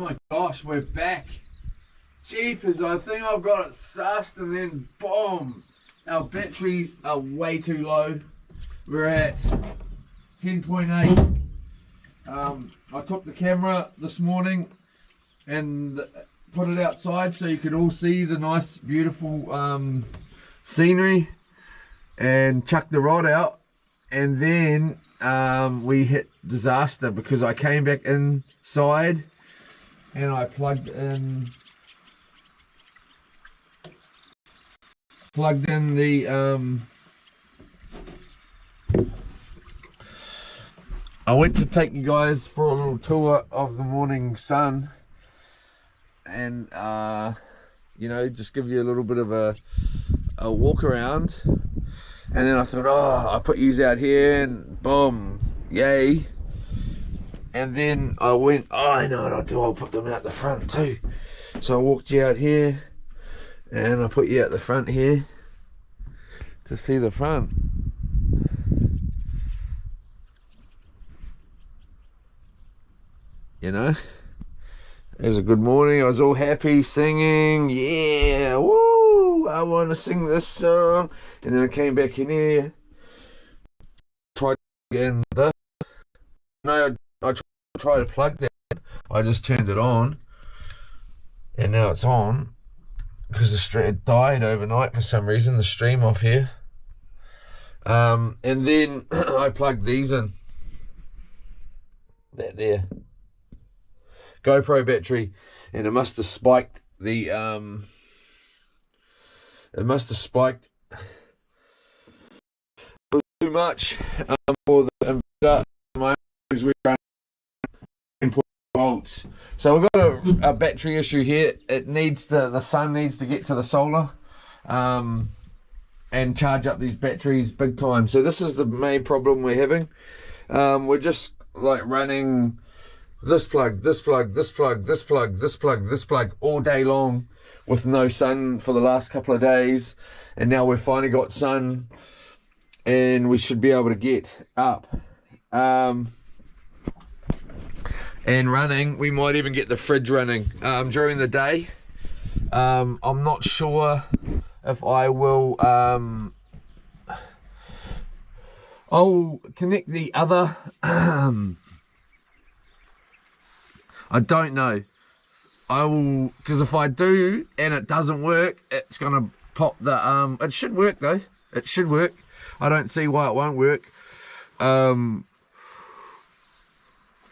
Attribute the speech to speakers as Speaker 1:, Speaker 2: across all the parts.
Speaker 1: my gosh, we're back. Jeepers, I think I've got it sussed and then boom. Our batteries are way too low. We're at 10.8. I took the camera this morning and put it outside so you could all see the nice beautiful scenery, and chucked the rod out, and then we hit disaster because I came back inside and I plugged in the I went to take you guys for a little tour of the morning sun, and you know, just give you a little bit of a walk around. And then I thought, oh, I put yous out here and boom, yay. And then I went, oh, I know what I'll do, I'll put them out the front too. So I walked you out here and I put you out the front here to see the front. You know, it was a good morning. I was all happy singing, yeah, woo, I want to sing this song. And then I came back in here, tried again this. No, I tried to plug that. I just turned it on, and now it's on because it died overnight for some reason. The stream off here, and then I plugged these in. That there. GoPro battery, and it must have spiked the too much for the inverter. My we run 10 volts, so we've got a battery issue here. It needs the sun needs to get to the solar and charge up these batteries big time. So this is the main problem we're having. We're just like running this plug, this plug, this plug, this plug, this plug, this plug all day long with no sun for the last couple of days, and now we've finally got sun and we should be able to get up and running. We might even get the fridge running during the day. I'm not sure if I will I'll connect the other I don't know. I will, because if I do and it doesn't work, it's gonna pop the it should work though. It should work. I don't see why it won't work. But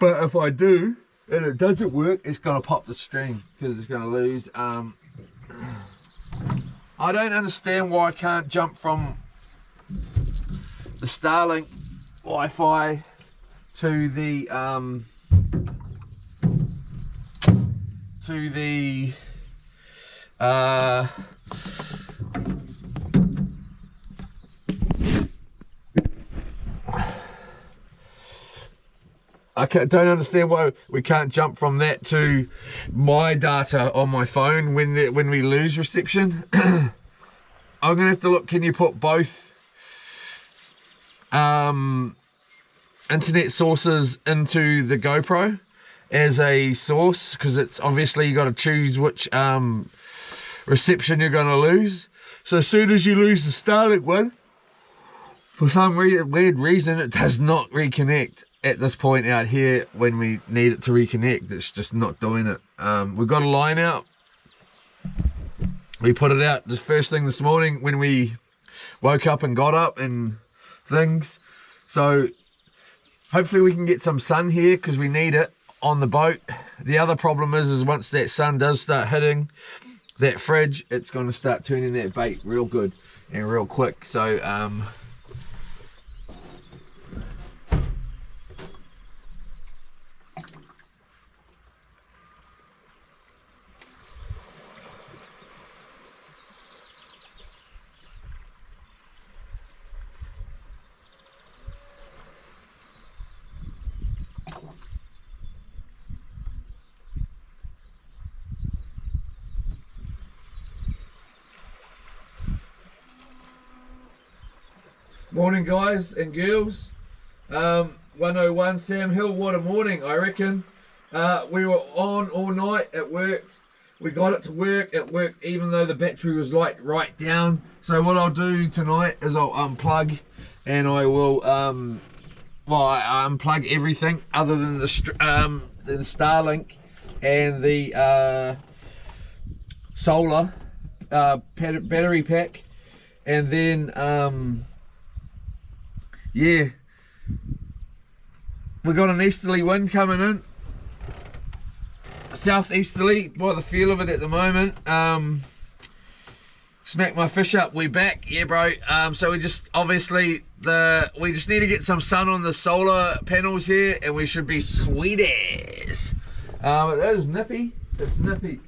Speaker 1: if I do and it doesn't work, it's gonna pop the stream because it's gonna lose. I don't understand why I can't jump from the Starlink Wi-Fi to the don't understand why we can't jump from that to my data on my phone when we lose reception. I'm gonna have to look. Can you put both internet sources into the GoPro as a source? Because it's obviously you got to choose which reception you're going to lose. So as soon as you lose the Starlink one, for some weird reason, it does not reconnect at this point out here when we need it to reconnect. It's just not doing it. We've got a line out. We put it out the first thing this morning when we woke up and got up and things. So hopefully we can get some sun here because we need it on the boat. The other problem is once that sun does start hitting that fridge, it's going to start turning that bait real good and real quick. So morning guys and girls. 101 Sam Hill, what a morning. I reckon We were on all night. It worked. We got it to work. It worked even though the battery was like right down. So what I'll do tonight is I'll unplug and I will I unplug everything other than the Starlink and the solar battery pack, and then yeah, we got an easterly wind coming in, southeasterly by the feel of it at the moment. Smack my fish up, we back, yeah bro. So we just we just need to get some sun on the solar panels here and we should be sweet as. That is nippy, it's nippy.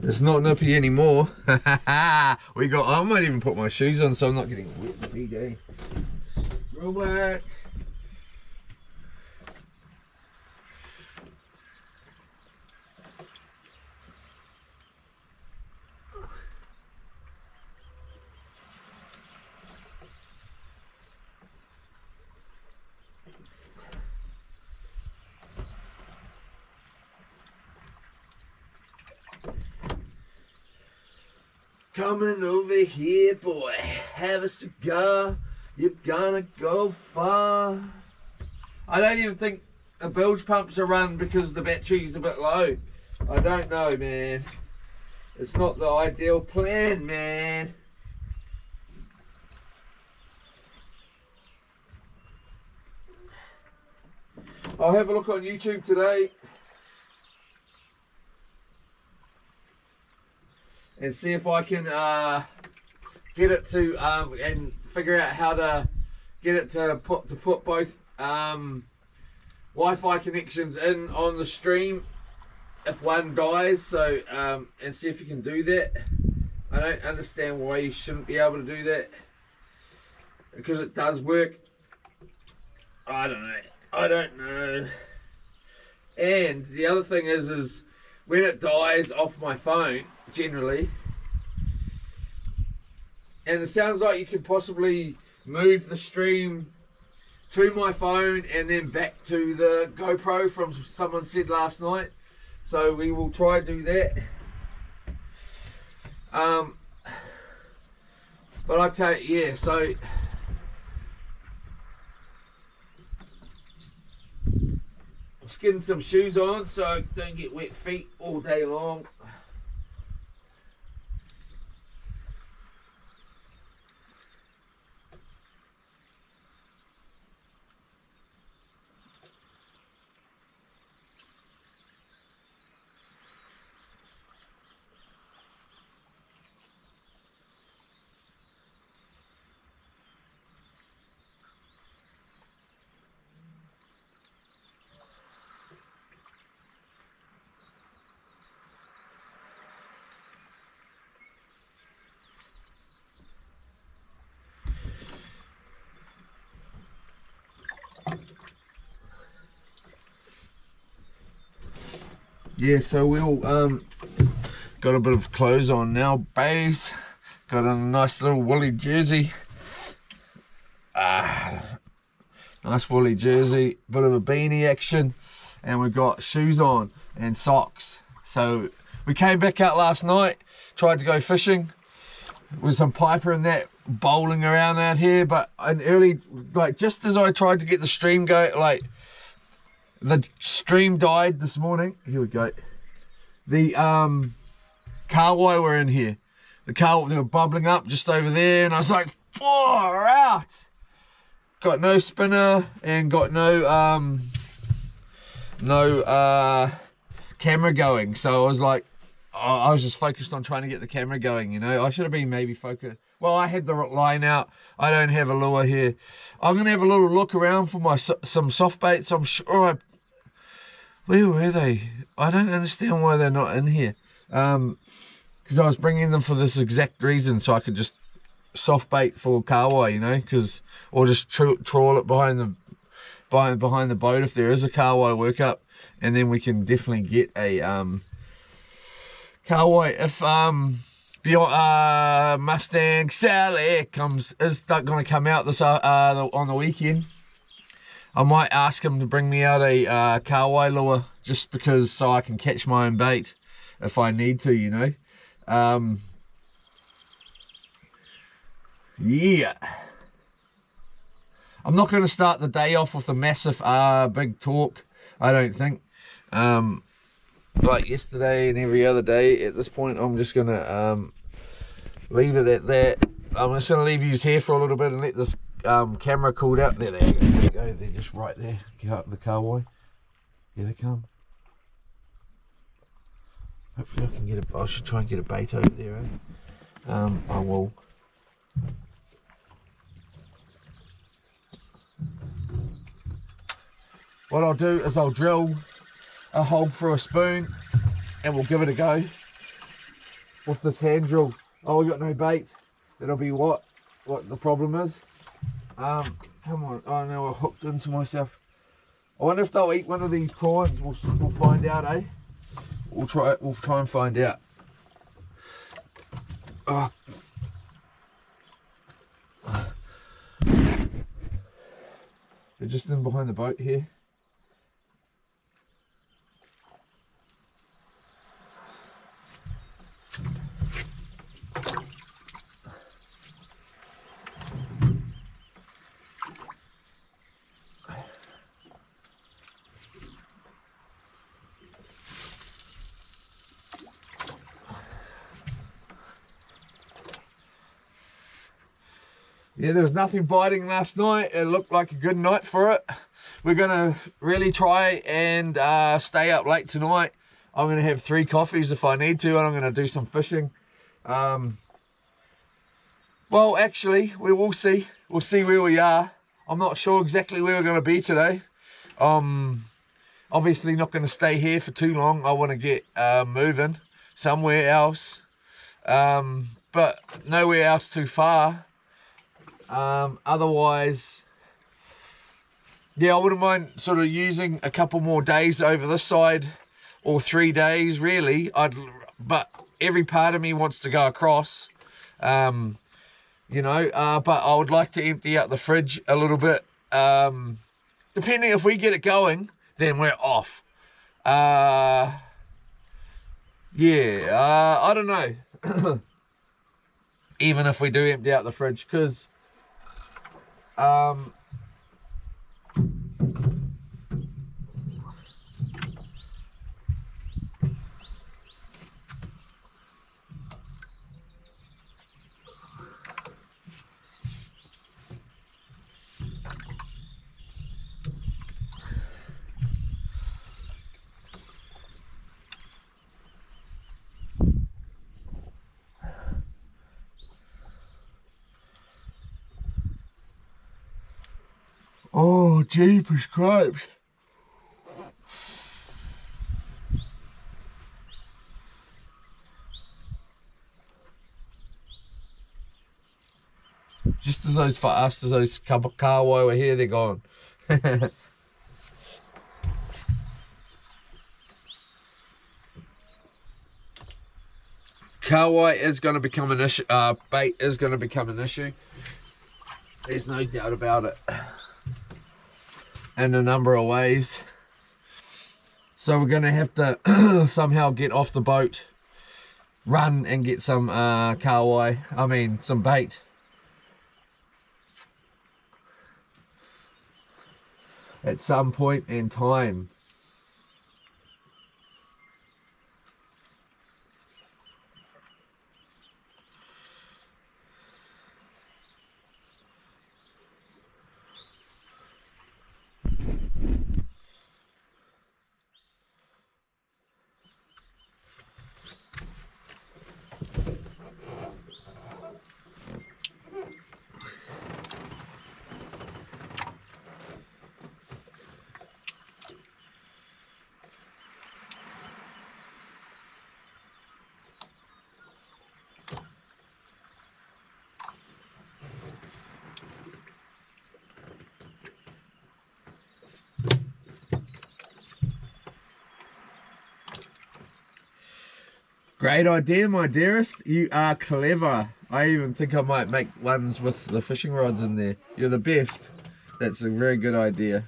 Speaker 1: It's not nippy anymore. I might even put my shoes on so I'm not getting wet in the feet, eh? Real wet. Coming over here, boy, have a cigar, you're gonna go far. I don't even think the bilge pumps are run because the battery's a bit low. I don't know, man. It's not the ideal plan, man. I'll have a look on YouTube today and see if I can get it to and figure out how to get it to put both Wi-Fi connections in on the stream if one dies. So and see if you can do that. I don't understand why you shouldn't be able to do that because it does work. I don't know. And the other thing is when it dies off my phone, generally, and it sounds like you can possibly move the stream to my phone and then back to the GoPro from someone said last night, so we will try to do that. But I tell you, yeah, so just getting some shoes on so I don't get wet feet all day long. Yeah, so we'll got a bit of clothes on now, bays. Got a nice little woolly jersey. Nice woolly jersey, bit of a beanie action, and we've got shoes on and socks. So we came back out last night, tried to go fishing with some piper and that bowling around out here, but an early, like just as I tried to get the stream going, like the stream died this morning. Here we go. The kahawai were in here. The kahawai, they were bubbling up just over there, and I was like, far out. Got no spinner and got no camera going. So I was like, I was just focused on trying to get the camera going, you know. I should have been maybe focused. Well, I had the line out. I don't have a lure here. I'm going to have a little look around for some soft baits. I'm sure Where were they? I don't understand why they're not in here. Because I was bringing them for this exact reason, so I could just soft bait for kahawai, you know, or just trawl it behind the boat if there is a kahawai workup, and then we can definitely get a kahawai if Mustang Sally is going to come out this on the weekend. I might ask him to bring me out a kahawai lure, just because so I can catch my own bait if I need to, you know. Yeah. I'm not going to start the day off with a massive big talk, I don't think. Like yesterday and every other day, at this point I'm just going to leave it at that. I'm just going to leave you here for a little bit and let this camera cool out. There they go. They're just right there. Get up the kahawai. Here they come. Hopefully I can get I should try and get a bait over there, eh? I will. What I'll do is I'll drill a hole through a spoon and we'll give it a go with this hand drill. Oh, we got no bait. That'll be what the problem is. Come on. Oh no, I hooked into myself. I wonder if they'll eat one of these prawns. We'll find out, eh? We'll try and find out. Oh. They're just in behind the boat here. Yeah, there was nothing biting last night. It looked like a good night for it. We're going to really try and stay up late tonight. I'm going to have 3 coffees if I need to, and I'm going to do some fishing. Well, actually, we will see. We'll see where we are. I'm not sure exactly where we're going to be today. Obviously not going to stay here for too long. I want to get moving somewhere else, but nowhere else too far. Otherwise, yeah, I wouldn't mind sort of using a couple more days over this side, or 3 days really. But every part of me wants to go across, you know, but I would like to empty out the fridge a little bit. Depending if we get it going, then we're off. Yeah, I don't know. Even if we do empty out the fridge, because oh, jeepers cripes. Just as those kahawai were here, they're gone. Kahawai is going to become an issue. Bait is going to become an issue. There's no doubt about it. In a number of ways. So we're going to have to somehow get off the boat, run and get some some bait. At some point in time. Great idea, my dearest. You are clever. I even think I might make ones with the fishing rods in there. You're the best. That's a very good idea.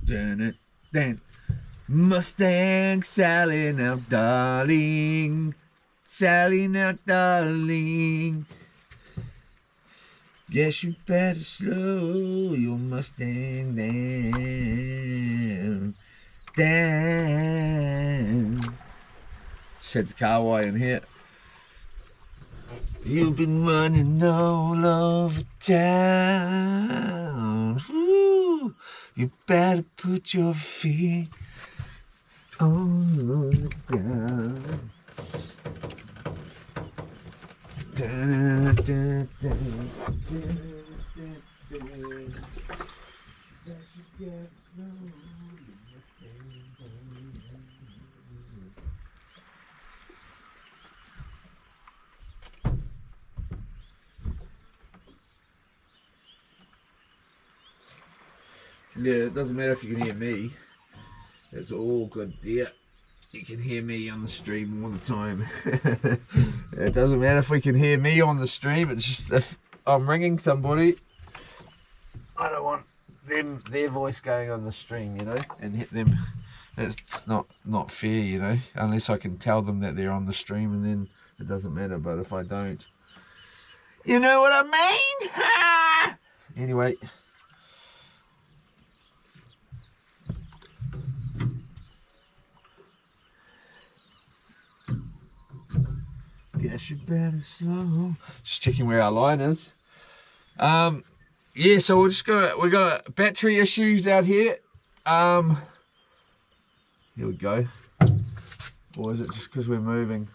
Speaker 1: Dun, dun. Mustang Sally now, darling. Sally now, darling. Guess you better slow your Mustang down. Down. Said the car wire in here. You've been running all over town. Ooh, you better put your feet on the ground. Dun, dun, dun, dun, dun, dun. Yeah, it doesn't matter if you can hear me. It's all good there. You can hear me on the stream all the time. It doesn't matter if we can hear me on the stream. It's just if I'm ringing somebody, I don't want their voice going on the stream, you know, and hit them. That's not fair, you know, unless I can tell them that they're on the stream, and then it doesn't matter. But if I don't, you know what I mean? Ah! Anyway. Guess you better slow. Just checking where our line is. Yeah, so we got battery issues out here. Here we go. Or is it just because we're moving?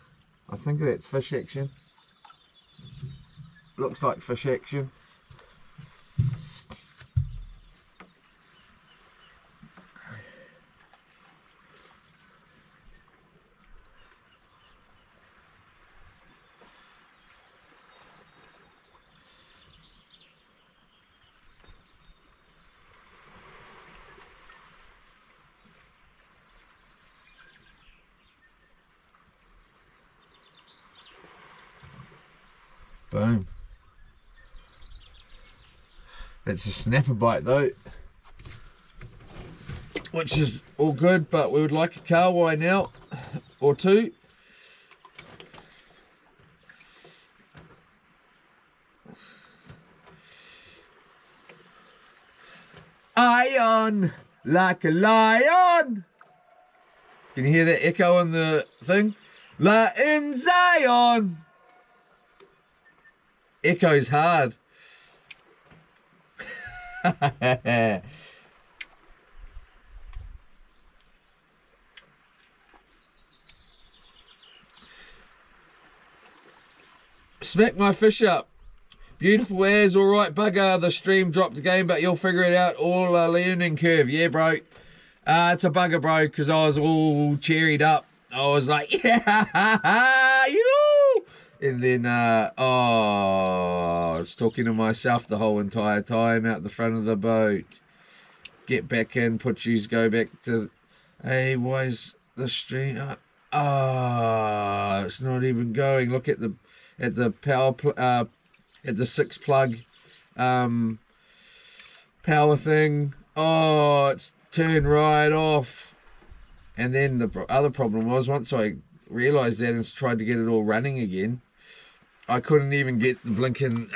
Speaker 1: I think that's fish action. Looks like fish action. Boom. That's a snapper bite though, which is all good, but we would like a kahawai now, or two. Ion, like a lion. Can you hear that echo on the thing? La in Zion. Echoes hard. Smack my fish up. Beautiful as, alright bugger. The stream dropped again, but you'll figure it out. All a learning curve. Yeah, bro. It's a bugger, bro, because I was all cheeried up. I was like, yeah, you know. And then, I was talking to myself the whole entire time out the front of the boat. Get back in, put yous, go back to, hey, why is the stream, it's not even going. Look at the power, at the 6 plug, power thing. Oh, it's turned right off. And then the other problem was, once I realised that and tried to get it all running again, I couldn't even get the blinking,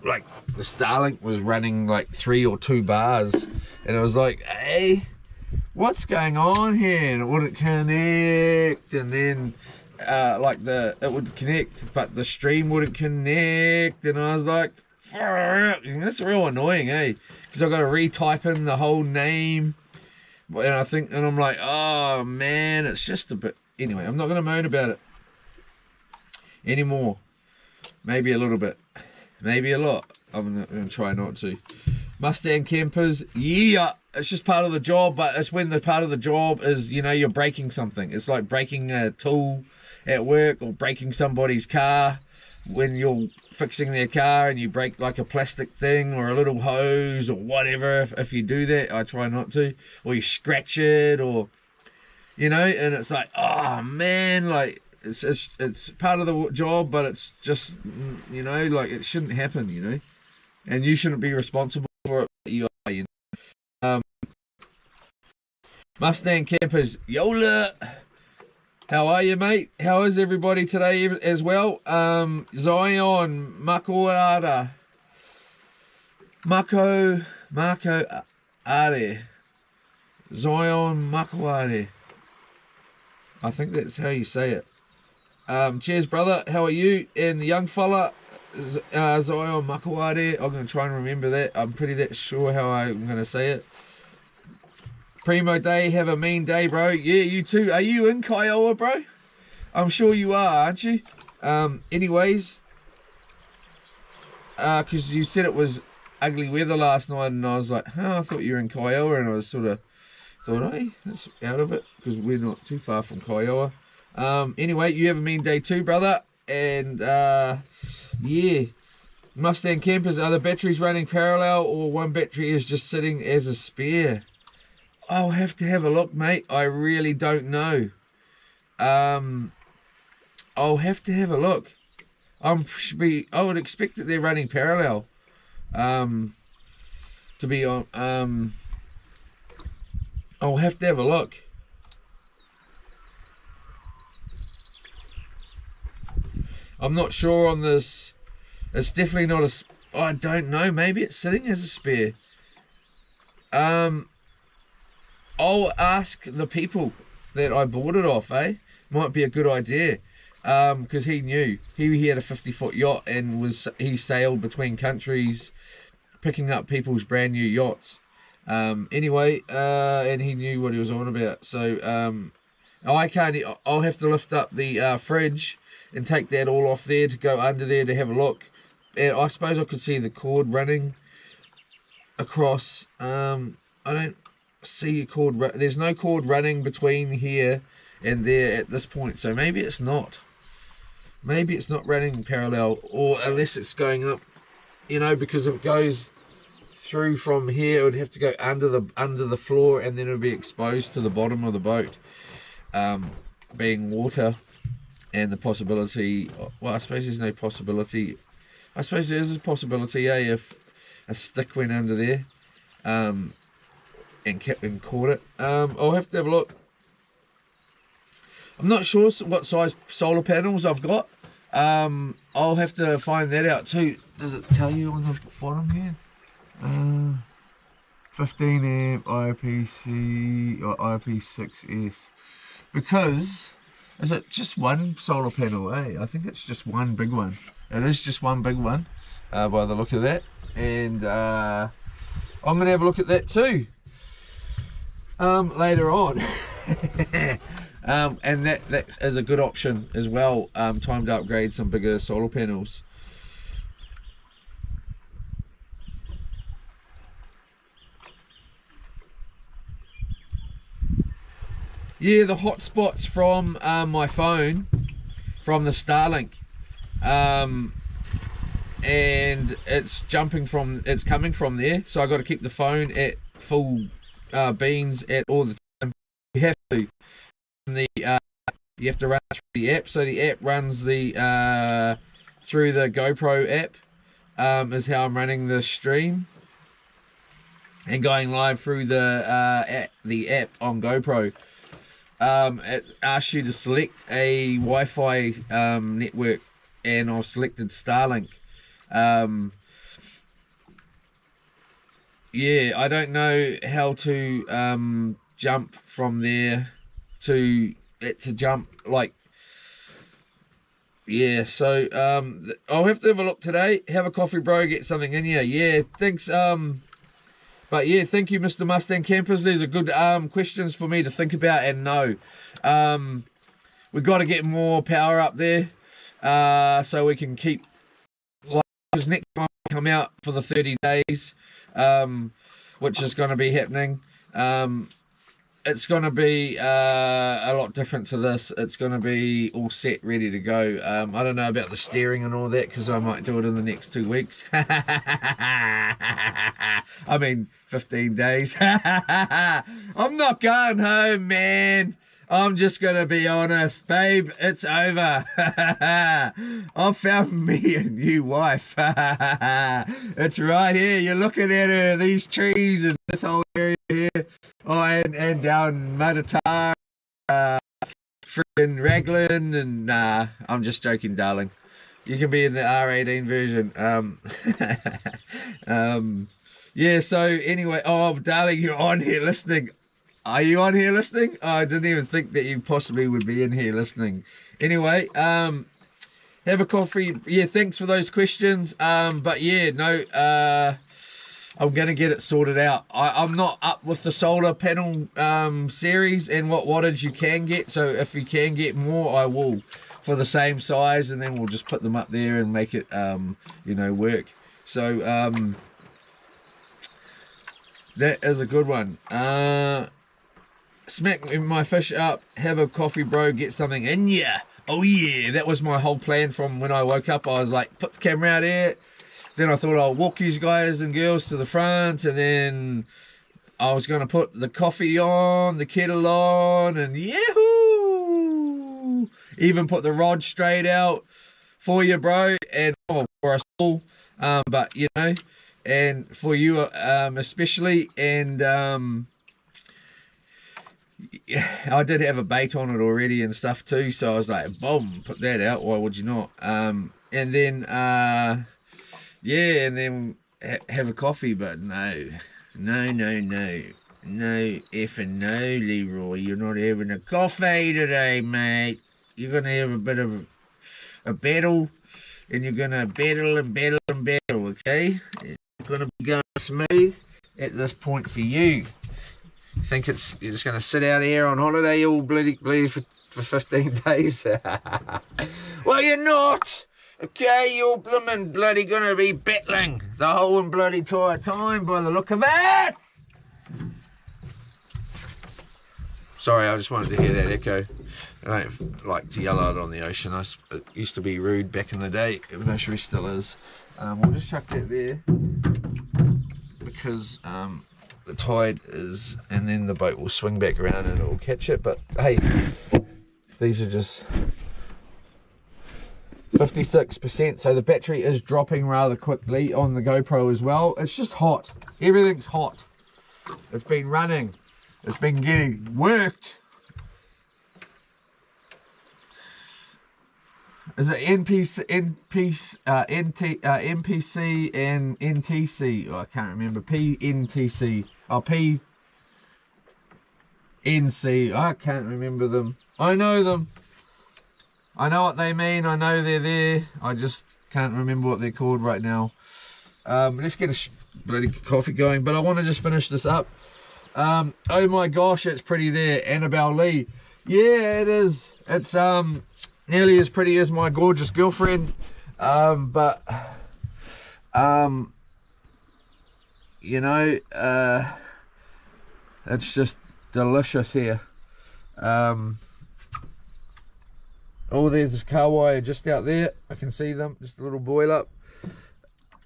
Speaker 1: like the Starlink was running like 3 or 2 bars, and I was like, hey, what's going on here? And it wouldn't connect, and then like it would connect, but the stream wouldn't connect, and I was like, that's real annoying, eh? Because I've got to retype in the whole name, and I'm like, oh man, it's just a bit. Anyway, I'm not going to moan about it. anymore. Maybe a little bit, maybe a lot. I'm gonna try not to. Mustang campers, yeah, it's just part of the job, but it's when the part of the job is, you know, you're breaking something. It's like breaking a tool at work or breaking somebody's car. When you're fixing their car and you break like a plastic thing or a little hose or whatever, if you do that, I try not to. Or you scratch it, or, you know, and it's like, oh man, like it's part of the job, but it's just, you know, like it shouldn't happen, you know, and you shouldn't be responsible for it, but you are, you know. Mustang campers, Yola. How are you, mate? How is everybody today as well? Zion, Makoara, Marco Are, Zion Makoare. I think that's how you say it. Cheers, brother. How are you? And the young fella, Zion Makoare. I'm going to try and remember that. I'm pretty sure how I'm going to say it. Primo day, have a mean day, bro. Yeah, you too. Are you in Kiowa, bro? I'm sure you are, aren't you? Anyways, because you said it was ugly weather last night, and I was like, I thought you were in Kiowa, and I was sort of thought, hey, that's out of it, because we're not too far from Kiowa. Anyway, you have a mean day too, brother. And yeah, Mustang campers, are the batteries running parallel, or one battery is just sitting as a spare? I'll have to have a look, mate. I really don't know. I'll have to have a look. I would expect that they're running parallel. To be on. I'll have to have a look. I'm not sure on this. It's definitely not a. I don't know. Maybe it's sitting as a spare. I'll ask the people that I bought it off, Might be a good idea. Because he knew. He had a 50-foot yacht and he sailed between countries picking up people's brand new yachts. Anyway, and he knew what he was on about. So I'll have to lift up the fridge and take that all off there to go under there to have a look. And I suppose I could see the cord running across. I don't see a cord. There's no cord running between here and there at this point, so maybe it's not. Maybe it's not running parallel, or unless it's going up, you know, because if it goes through from here, it would have to go under the floor, and then it would be exposed to the bottom of the boat, being water, and the possibility. Well, I suppose there's no possibility. I suppose there is a possibility, if a stick went under there, and caught it. I'll have to have a look. I'm not sure what size solar panels I've got. I'll have to find that out too. Does it tell you on the bottom here? 15 amp IPC or IP6S. Because is it just one solar panel? I think it's just one big one. It is just one big one, by the look of that. And I'm gonna have a look at that too. Later on. And that is a good option as well. Time to upgrade some bigger solar panels. Yeah, the hotspots from my phone, from the Starlink, and it's coming from there. So I got to keep the phone at full beans at all the time. You have to. You have to run through the app. So the app runs the through the GoPro app. Is how I'm running the stream and going live through the app on GoPro. It asks you to select a Wi-Fi network, and I've selected Starlink. Yeah, I don't know how to jump from there to jump, like, yeah, so I'll have to have a look today. Have a coffee, bro, get something in here. Yeah, thanks. But yeah, thank you, Mr. Mustang Campers. These are good questions for me to think about and know. We've got to get more power up there. so we can keep, like, because next time I come out for the 30 days, which is going to be happening. It's going to be a lot different to this. It's going to be all set, ready to go. I don't know about the steering and all that, because I might do it in the next 2 weeks. I mean, 15 days. I'm not going home, man. I'm just going to be honest, babe. It's over. I've found me a new wife. It's right here. You're looking at her, these trees and this whole area here. Oh, and down Matatar, freaking Raglan, and I'm just joking, darling. You can be in the R18 version. Yeah, so anyway, oh, darling, you're on here listening. Are you on here listening? Oh, I didn't even think that you possibly would be in here listening. Anyway, have a coffee. Yeah, thanks for those questions. But yeah, no, I'm going to get it sorted out. I'm not up with the solar panel series and what wattage you can get. So if you can get more, I will, for the same size, and then we'll just put them up there and make it, you know, work. So that is a good one. Smack my fish up, have a coffee, bro, get something in ya. Oh yeah, that was my whole plan from when I woke up. I was like, put the camera out here. Then I thought I'll walk you guys and girls to the front, and then I was going to put the coffee on, the kettle on, and yahoo! Even put the rod straight out for you, bro, and for us all. But you know, and for you especially, and yeah, I did have a bait on it already and stuff too, so I was like, boom, put that out. Why would you not? And then yeah, and then have a coffee. But no effing no, Leroy, you're not having a coffee today, mate. You're gonna have a bit of a battle, and you're gonna battle and battle and battle, okay? It's gonna be going smooth at this point for you. Think you're just going to sit out here on holiday all bloody for 15 days? Well, you're not. Okay, you're bloody going to be battling the whole bloody entire time by the look of it. Sorry, I just wanted to hear that echo. I don't like to yell out on the ocean. It used to be rude back in the day, even though she still is. We'll just chuck that there because the tide is, and then the boat will swing back around and it will catch it. But hey, these are just 56%, so the battery is dropping rather quickly on the GoPro as well. It's just hot. Everything's hot. It's been running. It's been getting worked. Is it NPC and NTC? Oh, I can't remember. PNTC. Oh, PNC. I can't remember them. I know them. I know what they mean. I know they're there. I just can't remember what they're called right now. Let's get a bloody coffee going. But I want to just finish this up. Oh my gosh, it's pretty there. Annabelle Lee. Yeah, it is. It's nearly as pretty as my gorgeous girlfriend. But you know, it's just delicious here. Oh, there's car wire just out there. I can see them, just a little boil up.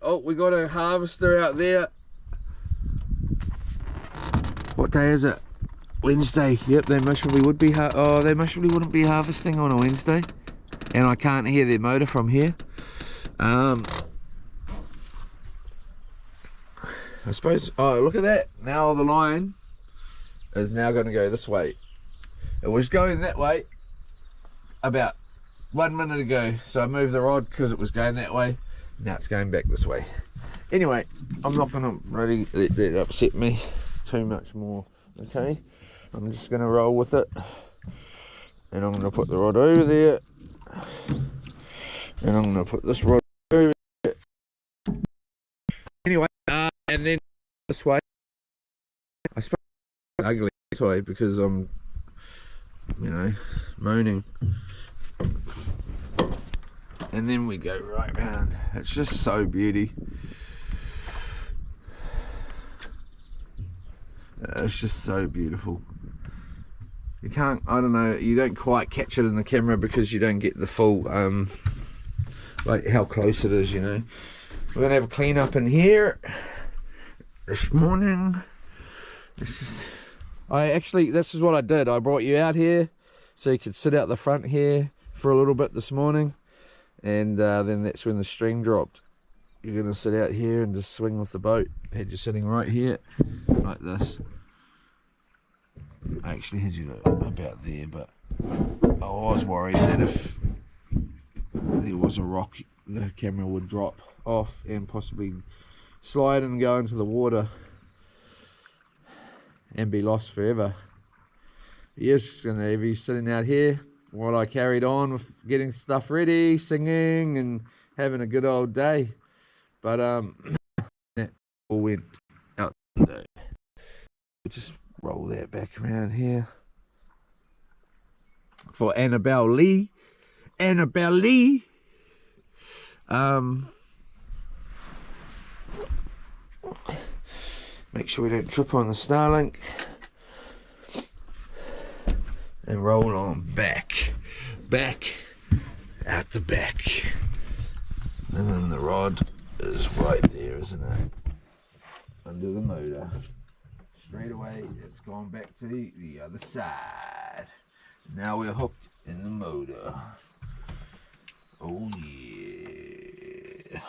Speaker 1: Oh, we got a harvester out there. What day is it? Wednesday. Yep, they most probably would be. They most probably wouldn't be harvesting on a Wednesday, and I can't hear their motor from here. I suppose. Oh, look at that! Now the line is now going to go this way. It was going that way about 1 minute ago, so I moved the rod because it was going that way. Now it's going back this way. Anyway, I'm not going to really let that upset me too much more. Okay, I'm just going to roll with it, and I'm going to put the rod over there, and I'm going to put this rod over there. Anyway, and then this way. I suppose it's ugly this way because I'm, you know, moaning. and then we go right round. It's just so beauty. It's just so beautiful. You can't, I don't know, you don't quite catch it in the camera because you don't get the full, like how close it is, you know. We're gonna have a clean up in here this morning. This is what I did. I brought you out here so you could sit out the front here for a little bit this morning, and then that's when the stream dropped. You're gonna sit out here and just swing with the boat. Had you sitting right here like this. I actually had you about there, but I was worried that if there was a rock, the camera would drop off and possibly slide and go into the water and be lost forever. Yes, gonna have you sitting out here while I carried on with getting stuff ready, singing and having a good old day. But that all went out the window. We'll just roll that back around here for Annabelle Lee. Annabelle Lee. Make sure we don't trip on the Starlink. And roll on back. Out the back. And then the rod is right there, isn't it? Under the motor. Straight away, it's gone back to the other side. Now we're hooked in the motor. Oh yeah.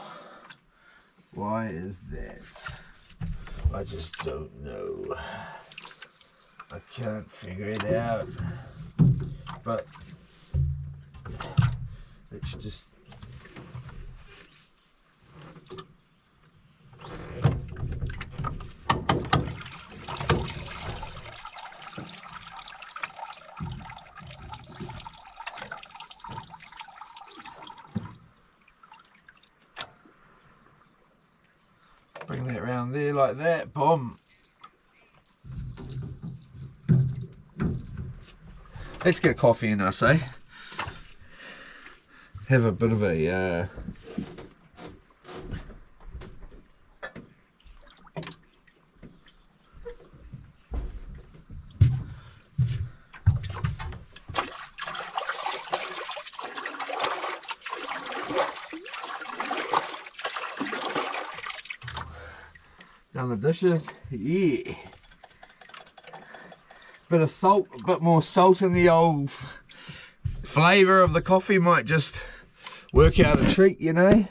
Speaker 1: Why is that? I just don't know. I can't figure it out. But it's just bring that round there like that, boom. Let's get a coffee in, I say. Have a bit of a done the dishes, yeah. Bit of salt, a bit more salt in the old flavour of the coffee might just work out a treat, you know.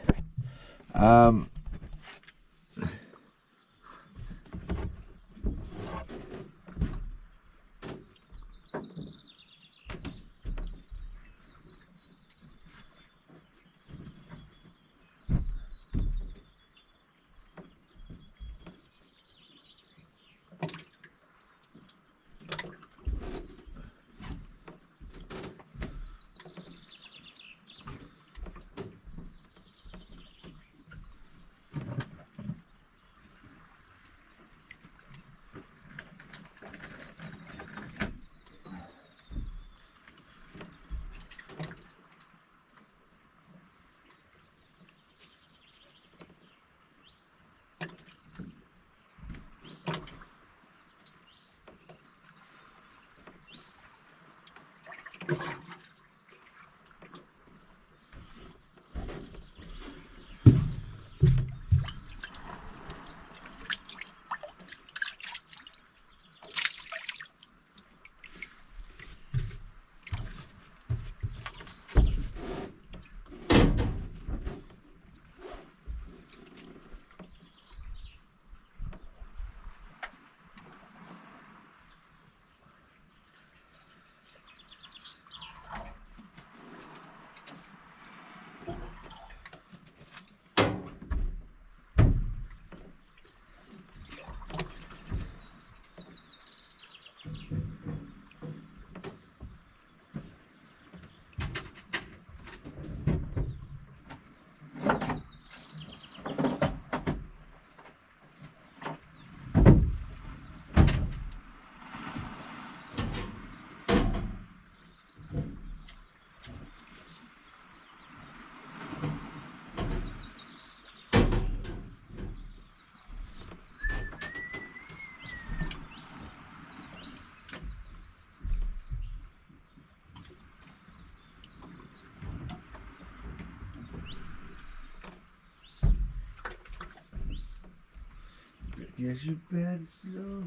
Speaker 2: guess you better slow.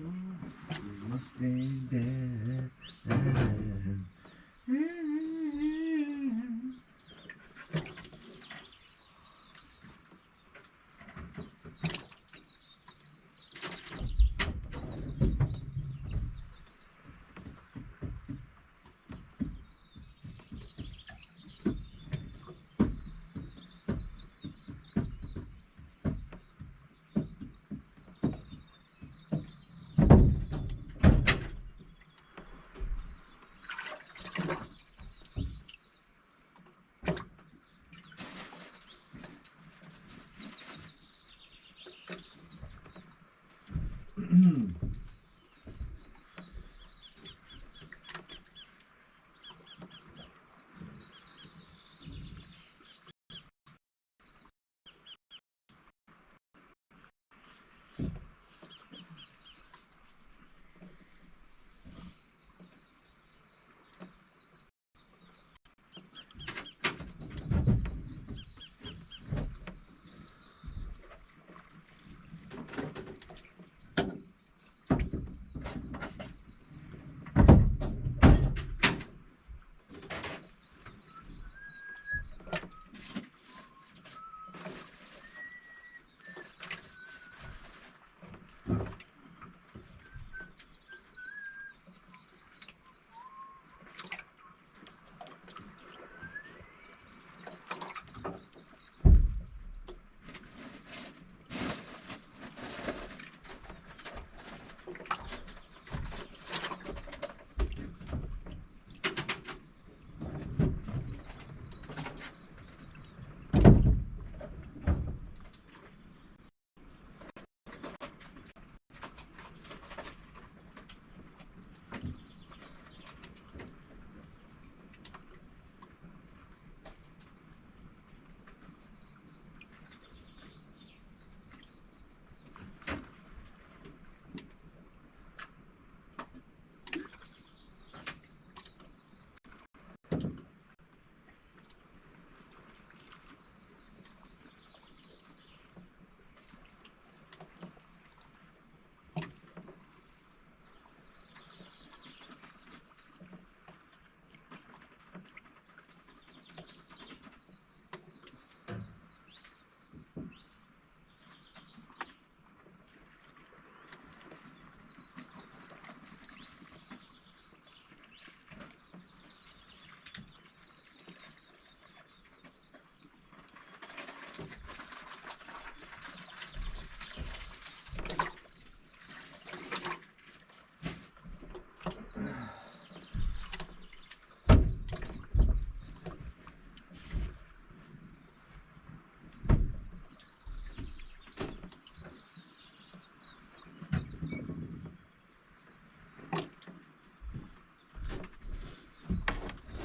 Speaker 2: You must stand down.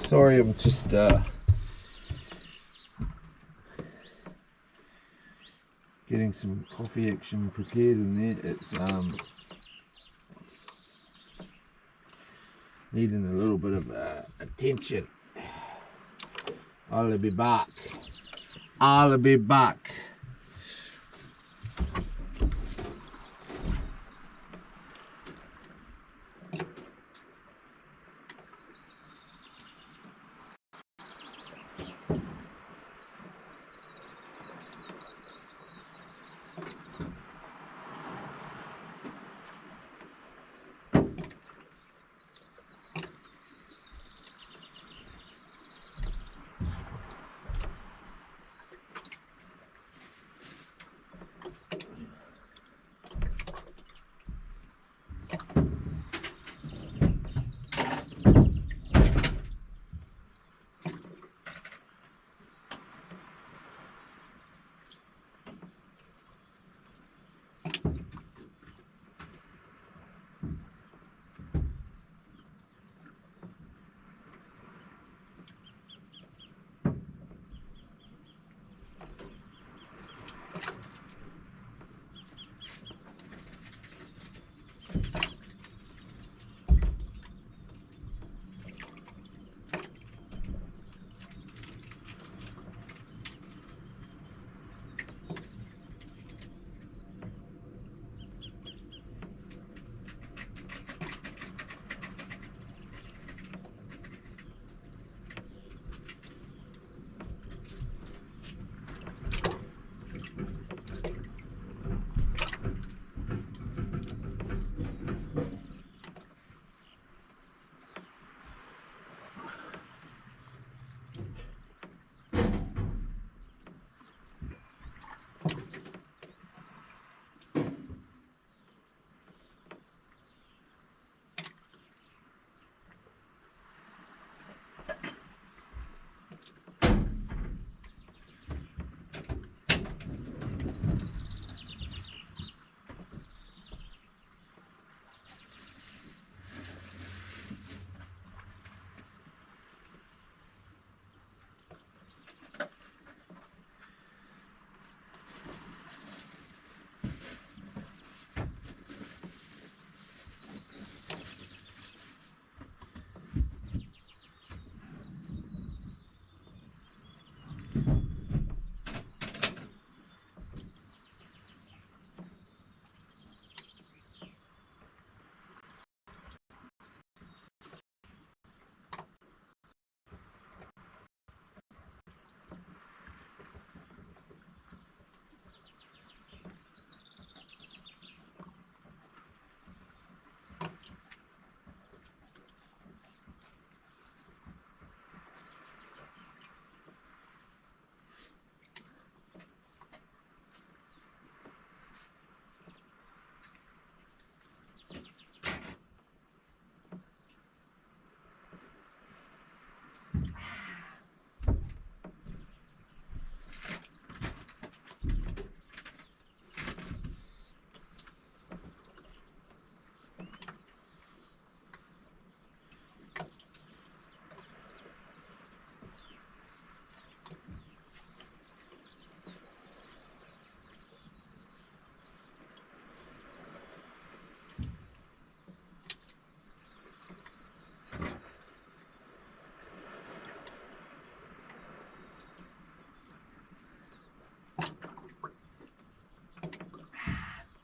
Speaker 1: Sorry, I'm just getting some coffee action prepared in there. It's needing a little bit of attention. I'll be back. I'll be back.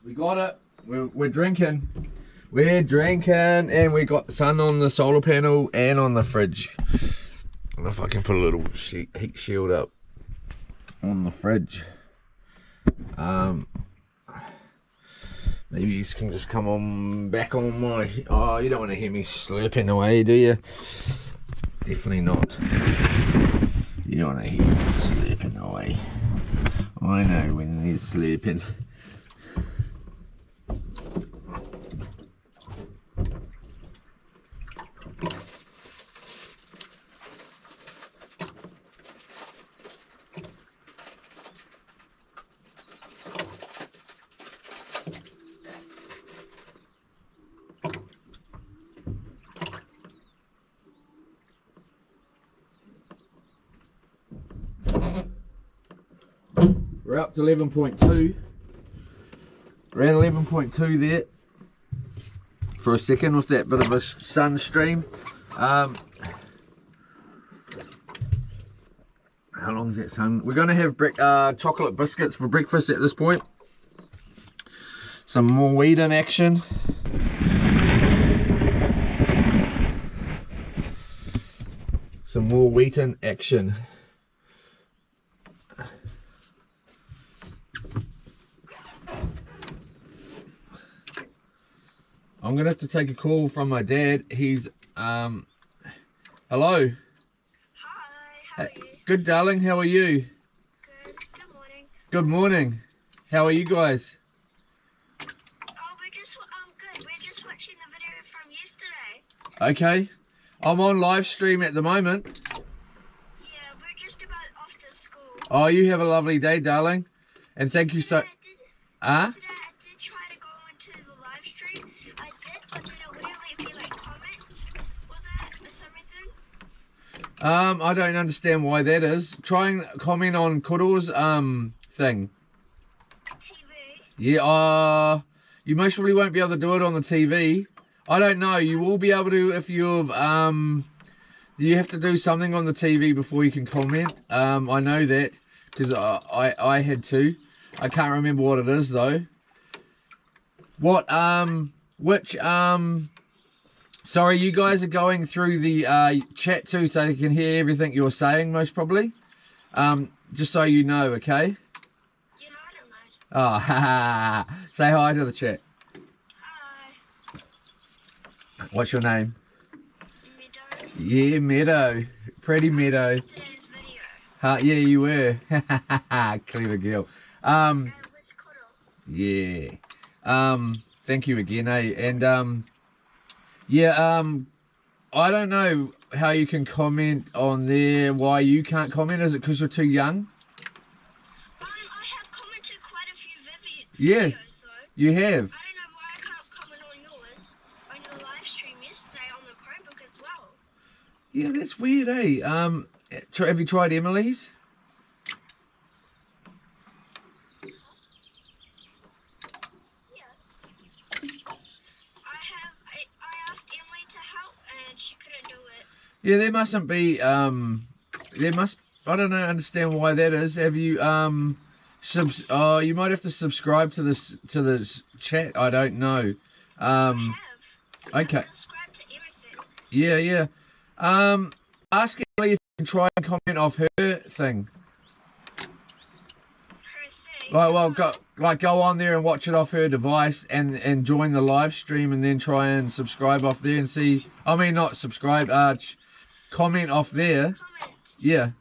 Speaker 1: We got it. We're drinking. We're drinking, and we got the sun on the solar panel and on the fridge. I don't know if I can put a little heat shield up on the fridge. Maybe you can just come on back on my. Oh, you don't want to hear me slurping away, do you? Definitely not. You don't want to hear me slurping away. I know when there's slurping. We're up to 11.2. We're at 11.2 there for a second with that bit of a sun stream. How long's that sun? We're going to have chocolate biscuits for breakfast at this point. Some more weed in action. Some more wheat in action. I'm gonna have to take a call from my dad. He's hello.
Speaker 3: Hi, how are you?
Speaker 1: Good, darling. How are you?
Speaker 3: Good. Good morning.
Speaker 1: Good morning. How are you guys?
Speaker 3: Oh, we're just good. We're just watching the video from yesterday.
Speaker 1: Okay. I'm on live stream at the moment.
Speaker 3: Yeah, we're just about off to school.
Speaker 1: Oh, you have a lovely day, darling. And thank you so.
Speaker 3: Today
Speaker 1: Ah?
Speaker 3: I did try to go into the live stream. I did, but then it wouldn't let me like comment with it for some reason.
Speaker 1: I don't understand why that is. Try and comment on Kuro's thing.
Speaker 3: TV.
Speaker 1: Yeah, you most probably won't be able to do it on the TV. I don't know. You will be able to if you've you have to do something on the TV before you can comment. I know that because I had to. I can't remember what it is though. What sorry, you guys are going through the chat too, so they can hear everything you're saying most probably. Just so you know, okay?
Speaker 3: You know, I don't mind.
Speaker 1: Oh, ha ha. Say hi to the chat.
Speaker 3: Hi.
Speaker 1: What's your name?
Speaker 3: Meadow.
Speaker 1: Yeah, Meadow. Pretty Meadow.
Speaker 3: Today's video.
Speaker 1: Yeah, you were. Clever girl.
Speaker 3: With Koro.
Speaker 1: Yeah. Thank you again, eh? And yeah, I don't know how you can comment on there. Why you can't comment? Is it because you're too young?
Speaker 3: I have commented quite a few
Speaker 1: Yeah.
Speaker 3: videos though.
Speaker 1: You have.
Speaker 3: I don't know why I can't comment on yours on your live stream yesterday on the Chromebook as well.
Speaker 1: Yeah, that's weird, eh? Have you tried Emily's?
Speaker 3: Yeah. I asked Emily to help and she couldn't do it.
Speaker 1: Yeah, there mustn't be. There must. I don't know. Understand why that is. Have you Oh, you might have to subscribe to this chat. I don't know.
Speaker 3: I have.
Speaker 1: Okay.
Speaker 3: I subscribe to everything.
Speaker 1: Yeah. Ask Emily if you can try and comment off her thing.
Speaker 3: Her thing.
Speaker 1: Go on there and watch it off her device and join the live stream and then try and subscribe off there and see. I mean, not subscribe. Comment off there.
Speaker 3: Comment.
Speaker 1: Yeah.
Speaker 3: I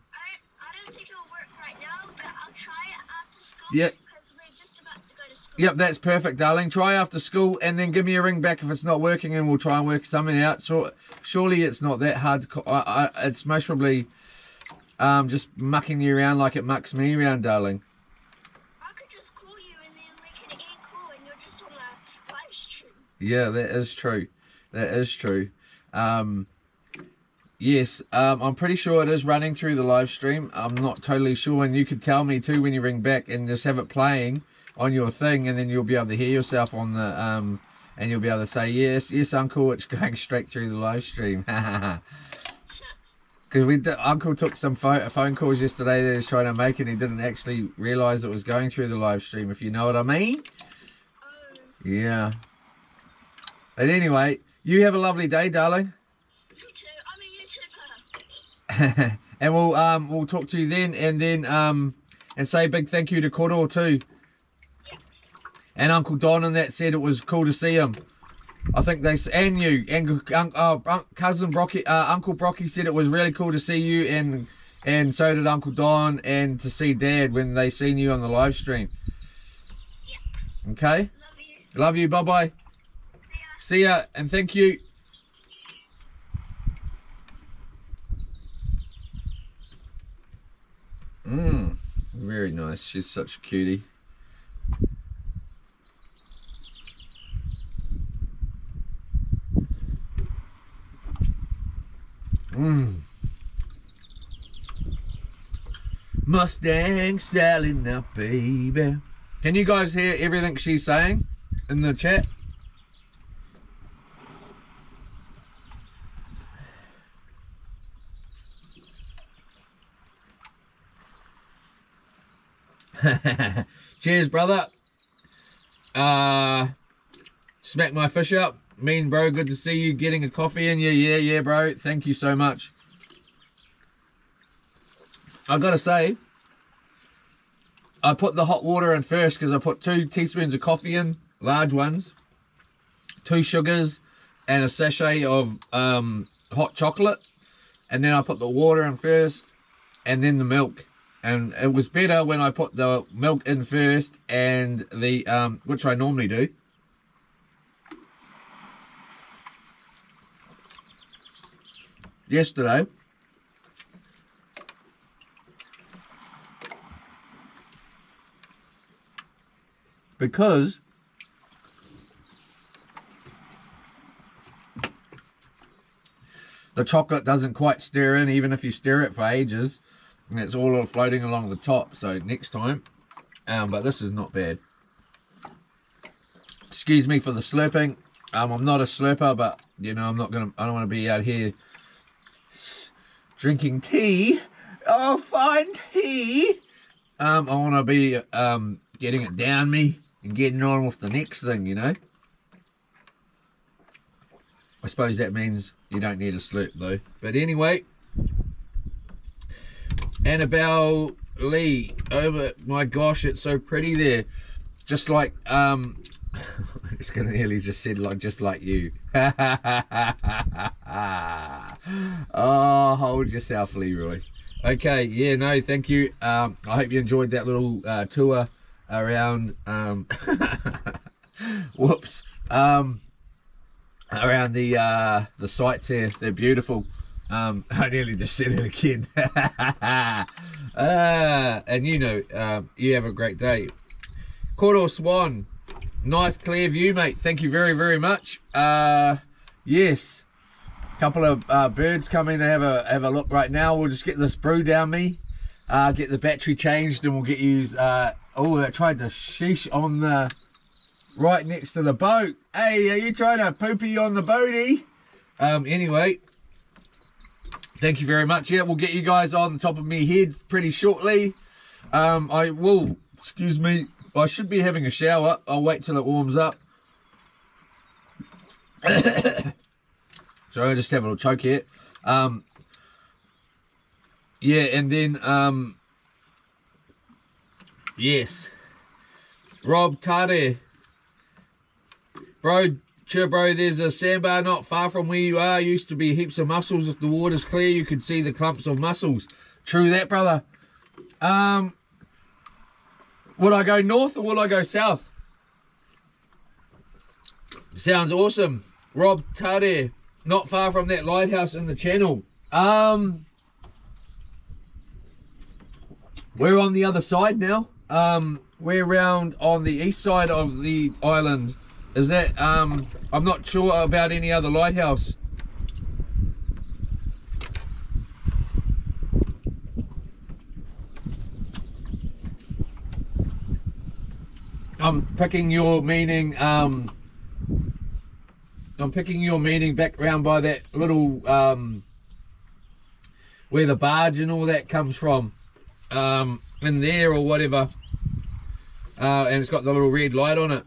Speaker 3: don't think it'll work right now, but I'll try it after school.
Speaker 1: Yeah.
Speaker 3: Because we're just about to go to school.
Speaker 1: Yep, that's perfect, darling. Try after school and then give me a ring back if it's not working and we'll try and work something out. So surely it's not that hard. It's most probably just mucking you around like it mucks me around, darling.
Speaker 3: I could just call you and then we can end call and you're just on a live stream.
Speaker 1: Yeah, that is true. That is true. Yes, I'm pretty sure it is running through the live stream. I'm not totally sure, and you could tell me too when you ring back and just have it playing on your thing, and then you'll be able to hear yourself on the and you'll be able to say yes, uncle, it's going straight through the live stream. Because Uncle took some phone calls yesterday that he was trying to make, and he didn't actually realise it was going through the live stream, if you know what I mean.
Speaker 3: Oh,
Speaker 1: Yeah. But anyway, you have a lovely day, darling.
Speaker 3: You too. I mean, you too, brother.
Speaker 1: And we'll talk to you then, and say a big thank you to Koro too.
Speaker 3: Yep.
Speaker 1: And Uncle Don and that said it was cool to see him. I think they, and you, and cousin Brocky, Uncle Brocky said it was really cool to see you, and so did Uncle Don, and to see Dad when they seen you on the live stream.
Speaker 3: Yep.
Speaker 1: Okay?
Speaker 3: Love you.
Speaker 1: Love you, bye-bye. See ya, and thank you. Very nice. She's such a cutie. Mustang Sally now, baby. Can you guys hear everything she's saying in the chat? Cheers, brother. Smack my fish up. Mean, bro, good to see you. Getting a coffee in you. Yeah, bro. Thank you so much. I gotta say, I put the hot water in first because I put 2 teaspoons of coffee in, large ones, 2 sugars, and a sachet of hot chocolate. And then I put the water in first, and then the milk. And it was better when I put the milk in first, and the which I normally do. Yesterday, because the chocolate doesn't quite stir in, even if you stir it for ages, and it's all floating along the top. So next time, but this is not bad. Excuse me for the slurping. I'm not a slurper, but you know, I don't want to be out here drinking tea. Oh, fine tea. I want to be getting it down me and getting on with the next thing, you know. I suppose that means you don't need a slurp though. But anyway, Annabelle Lee, oh my gosh, it's so pretty there. Just like it's gonna nearly just said like just like you. Oh, hold yourself, Leroy. Okay, yeah, no, thank you. I hope you enjoyed that little tour around whoops. Around the sites here. They're beautiful. I nearly just said it again. And you know, you have a great day. Koro Swan, nice clear view, mate. Thank you very, very much. Yes, couple of birds coming to have a look right now. We'll just get this brew down me, get the battery changed, and we'll get you. Oh, that tried to sheesh on the right next to the boat. Hey, are you trying to poopy on the boaty? Anyway, thank you very much. Yeah, we'll get you guys on the top of me head pretty shortly. I will, excuse me, I should be having a shower. I'll wait till it warms up. So I just have a little choke here. Yeah, and then yes, Rob Tade, bro, there's a sandbar not far from where you are. Used to be heaps of mussels. If the water's clear, you could see the clumps of mussels. True that, brother. Would I go north or will I go south? Sounds awesome. Rob Tade, not far from that lighthouse in the channel. We're on the other side now. We're around on the east side of the island. Is that, I'm not sure about any other lighthouse. I'm picking your meaning, back round by that little, where the barge and all that comes from, in there or whatever, and it's got the little red light on it.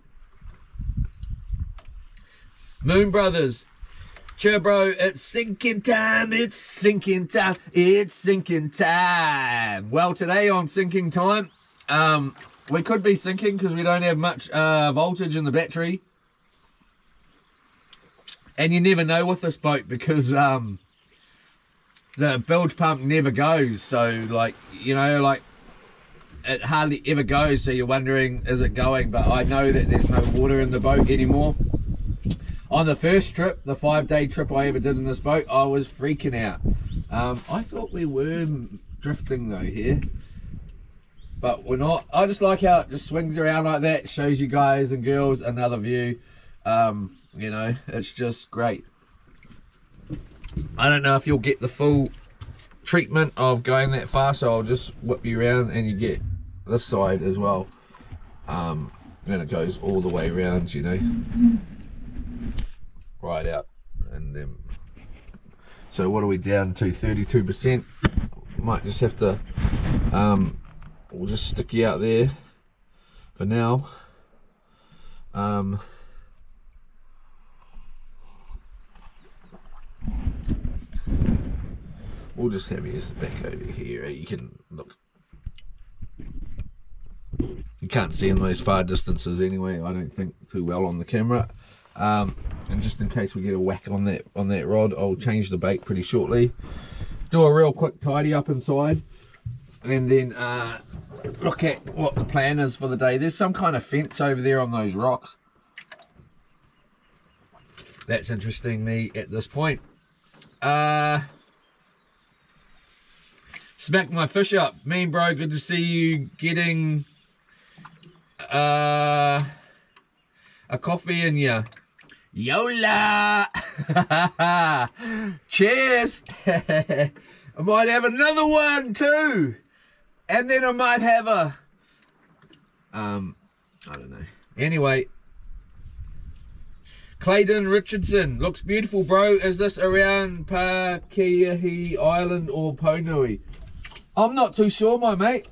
Speaker 1: Moon Brothers. Cheer, bro, it's sinking time, it's sinking time, it's sinking time. Well, today on sinking time, we could be sinking because we don't have much voltage in the battery. And you never know with this boat because the bilge pump never goes. So, like, you know, like, it hardly ever goes. So you're wondering, is it going? But I know that there's no water in the boat anymore. On the first trip, the 5-day trip I ever did in this boat, I was freaking out. I thought we were drifting though here, but we're not. I just like how it just swings around like that, shows you guys and girls another view. You know, it's just great. I don't know if you'll get the full treatment of going that far, so I'll just whip you around and you get this side as well. And it goes all the way around, you know. Right out, and then so what are we down to? 32%. Might just have to we'll just stick you out there for now. We'll just have you back over here. You can look, you can't see in those far distances anyway, I don't think, too well on the camera. And just in case we get a whack on that rod, I'll change the bait pretty shortly, do a real quick tidy up inside, and then look at what the plan is for the day. There's some kind of fence over there on those rocks. That's interesting me at this point. Smack my fish up. Mean bro, good to see you getting a coffee in ya. Yola! Cheers! I might have another one too, and then I might have a I don't know. Anyway, Clayton Richardson, looks beautiful, bro. Is this around Pakeahi Island or Ponui? I'm not too sure, my mate.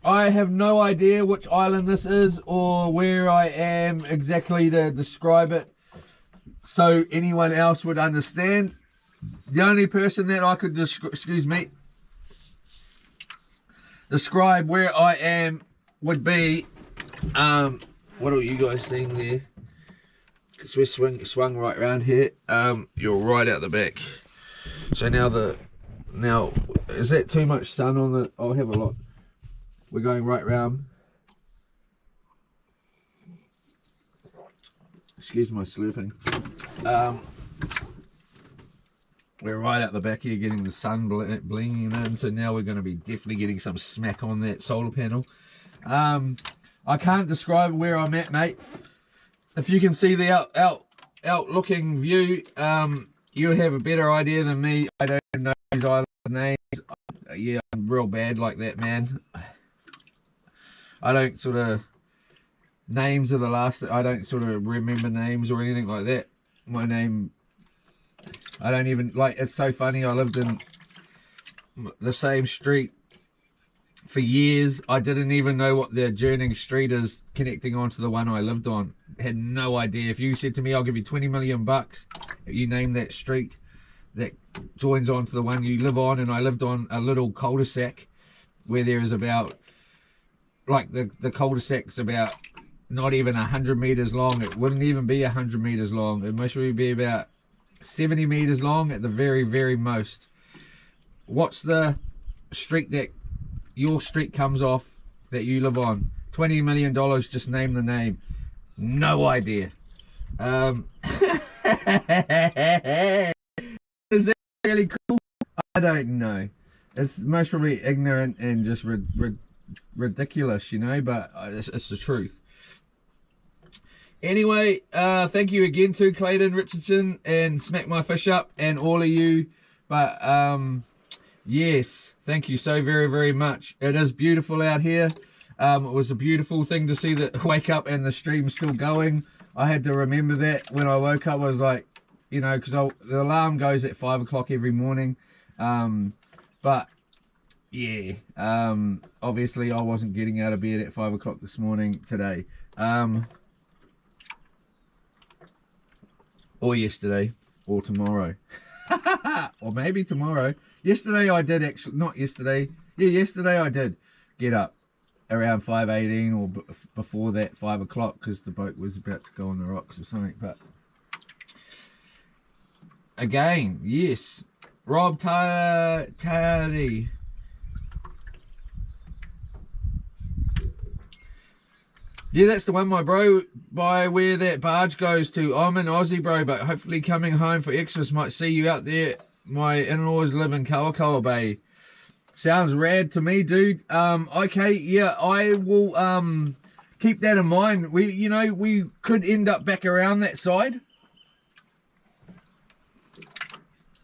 Speaker 1: I have no idea which island this is or where I am exactly to describe it, so anyone else would understand. The only person that I could describe where I am would be, what are you guys seeing there? Because we swung right around here. You're right out the back. So now is that too much sun on the? I'll have a look. We're going right round. Excuse my slurping. We're right out the back here getting the sun blinging in, so now we're going to be definitely getting some smack on that solar panel. I can't describe where I'm at, mate. If you can see the outlooking view, you'll have a better idea than me. I don't know these island names. Yeah, I'm real bad like that, man. I don't sort of, names are the last, I don't sort of remember names or anything like that. My name, I don't even, like, it's so funny, I lived in the same street for years. I didn't even know what the adjoining street is connecting onto the one I lived on. Had no idea. If you said to me, I'll give you 20 million bucks if you name that street that joins onto the one you live on, and I lived on a little cul-de-sac where there is about, like, the cul-de-sac's about not even 100 meters long. It wouldn't even be 100 meters long. It must be about 70 meters long at the very, very most. What's the street that your street comes off that you live on? $20 million, just name the name. No idea. Is that really cool? I don't know. It's most probably ignorant and just ridiculous, you know, but it's the truth. Anyway, thank you again to Clayton Richardson and Smack My Fish Up and all of you. But yes, thank you so very, very much. It is beautiful out here. It was a beautiful thing to see that wake up and the stream's still going. I had to remember that when I woke up. I was like, you know, because the alarm goes at 5 o'clock every morning. But yeah, obviously I wasn't getting out of bed at 5 o'clock this morning today. or yesterday, or tomorrow. Or maybe tomorrow. Yesterday I did actually, not yesterday. Yeah, yesterday I did get up around 5:18 or before that 5 o'clock because the boat was about to go on the rocks or something. But again, yes, Rob Tardy. Yeah, that's the one, my bro, by where that barge goes to. I'm in Aussie, bro, but hopefully coming home for Xmas. Might see you out there. My in-laws live in Kawakawa Bay. Sounds rad to me, dude. Okay, yeah, I will keep that in mind. We could end up back around that side.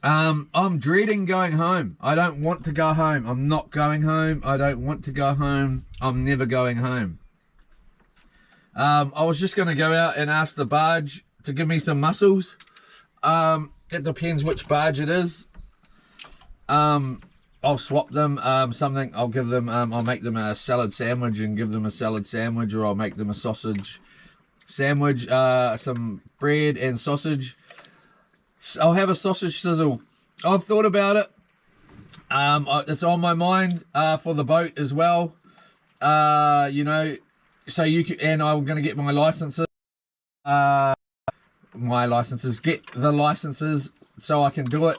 Speaker 1: I'm dreading going home. I don't want to go home. I'm not going home. I don't want to go home. I'm never going home. I was just going to go out and ask the barge to give me some mussels. It depends which barge it is. I'll swap them. I'll give them, I'll make them a salad sandwich and give them a salad sandwich, or I'll make them a sausage sandwich, some bread and sausage. I'll have a sausage sizzle. I've thought about it. It's on my mind for the boat as well. So you can, and I'm going to get my licenses. Get the licenses so I can do it